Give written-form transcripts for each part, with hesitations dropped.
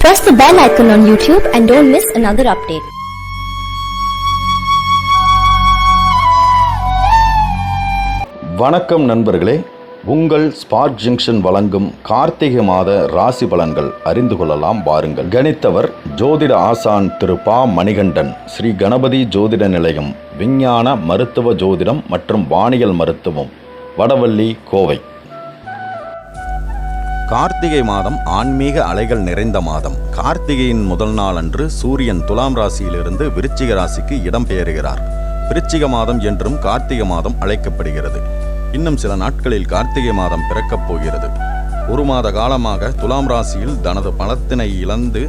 Press the bell icon on YouTube and don't miss another update. வணக்கம் நண்பர்களே, உங்கள் spark junction வழங்கும் கார்த்திகை மாத ராசி பலன்கள் அறிந்து கொள்ளலாம் வாருங்கள். கணித்தவர் ஜோதிட ஆசான் திரு பா மணிகண்டன், ஸ்ரீ கணபதி ஜோதிட நிலையம், விஞ்ஞான மருத்துவ ஜோதிடம் மற்றும் வானியல் மருத்துவம், வடவள்ளி, கோவை. கார்த்திகை மாதம் ஆன்மீக அலைகள் நிறைந்த மாதம். கார்த்திகையின் முதல் நாள் அன்று சூரியன் துலாம் ராசியிலிருந்து விருச்சிக ராசிக்கு இடம்பெயர்கிறார். விருச்சிக மாதம் என்றும் கார்த்திகை மாதம் அழைக்கப்படுகிறது. இன்னும் சில நாட்களில் கார்த்திகை மாதம் பிறக்கப் போகிறது. ஒரு மாத காலமாக துலாம் ராசியில் தனது பலத்தினை இழந்து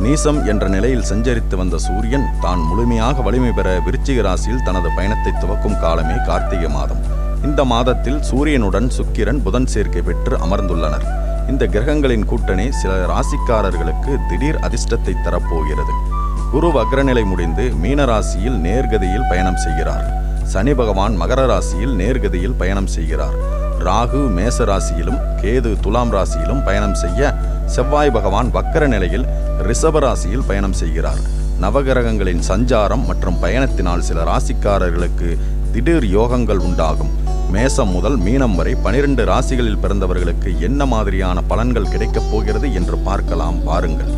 நீசம் என்ற நிலையில் சஞ்சரித்து வந்த சூரியன் தான் முழுமையாக வலிமை பெற விருச்சிக ராசியில் தனது பயணத்தை துவக்கும் காலமே கார்த்திகை மாதம். இந்த மாதத்தில் சூரியனுடன் சுக்கிரன் புதன் சேர்க்கை பெற்று அமர்ந்துள்ளனர். இந்த கிரகங்களின் கூட்டணி சில ராசிக்காரர்களுக்கு திடீர் அதிர்ஷ்டத்தை தரப்போகிறது. குரு வக்ரநிலை முடிந்து மீன ராசியில் நேர்கதியில் பயணம் செய்கிறார். சனி பகவான் மகர ராசியில் நேர்கதியில் பயணம் செய்கிறார். ராகு மேச ராசியிலும் கேது துலாம் ராசியிலும் பயணம் செய்ய, செவ்வாய் பகவான் வக்கர நிலையில் ரிஷப ராசியில் பயணம் செய்கிறார். நவகிரகங்களின் சஞ்சாரம் மற்றும் பயணத்தினால் சில ராசிக்காரர்களுக்கு திடீர் யோகங்கள் உண்டாகும். மேசம் முதல் மீனம் வரை 12 ராசிகளில் பிறந்தவர்களுக்கு என்ன மாதிரியான பலன்கள் கிடைக்கப் போகிறது என்று பார்க்கலாம் பாருங்கள்.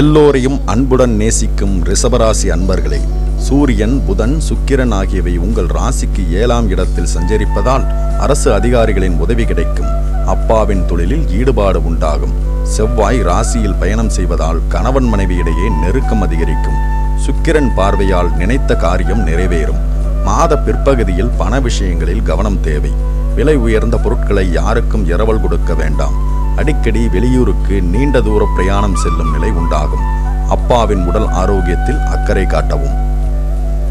எல்லோரையும் அன்புடன் நேசிக்கும் ரிஷபராசி அன்பர்களே, சூரியன் புதன் சுக்கிரன் ஆகியவை உங்கள் ராசிக்கு 7ஆம் இடத்தில் சஞ்சரிப்பதால் அரசு அதிகாரிகளின் உதவி கிடைக்கும். அப்பாவின் தொழிலில் ஈடுபாடு உண்டாகும். செவ்வாய் ராசியில் பயணம் செய்வதால் கணவன் மனைவியிடையே நெருக்கம் அதிகரிக்கும். சுக்கிரன் பார்வையால் நினைத்த காரியம் நிறைவேறும். மாத பிற்பகுதியில் பண விஷயங்களில் கவனம் தேவை. விலை உயர்ந்த பொருட்களை யாருக்கும் இரவல் கொடுக்க வேண்டாம். அடிக்கடி வெளியூருக்கு நீண்ட தூர பிரயாணம் செல்லும் நிலை உண்டாகும். அப்பாவின் உடல் ஆரோக்கியத்தில் அக்கறை காட்டவும்.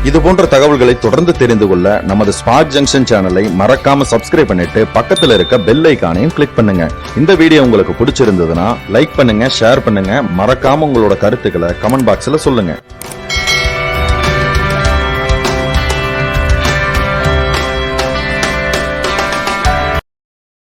இது போன்ற தகவல்களை தொடர்ந்து தெரிந்து கொள்ள நமது ஸ்பார்க் ஜங்ஷன் சேனலை மறக்காம சப்ஸ்கிரைப் பண்ணிட்டு பக்கத்துல இருக்க பெல் ஐகானையும் கிளிக் பண்ணுங்க. இந்த வீடியோ உங்களுக்கு பிடிச்சிருந்ததுன்னா லைக் பண்ணுங்க, ஷேர் பண்ணுங்க, மறக்காம உங்களோட கருத்துக்களை கமெண்ட் பாக்ஸ்ல சொல்லுங்க.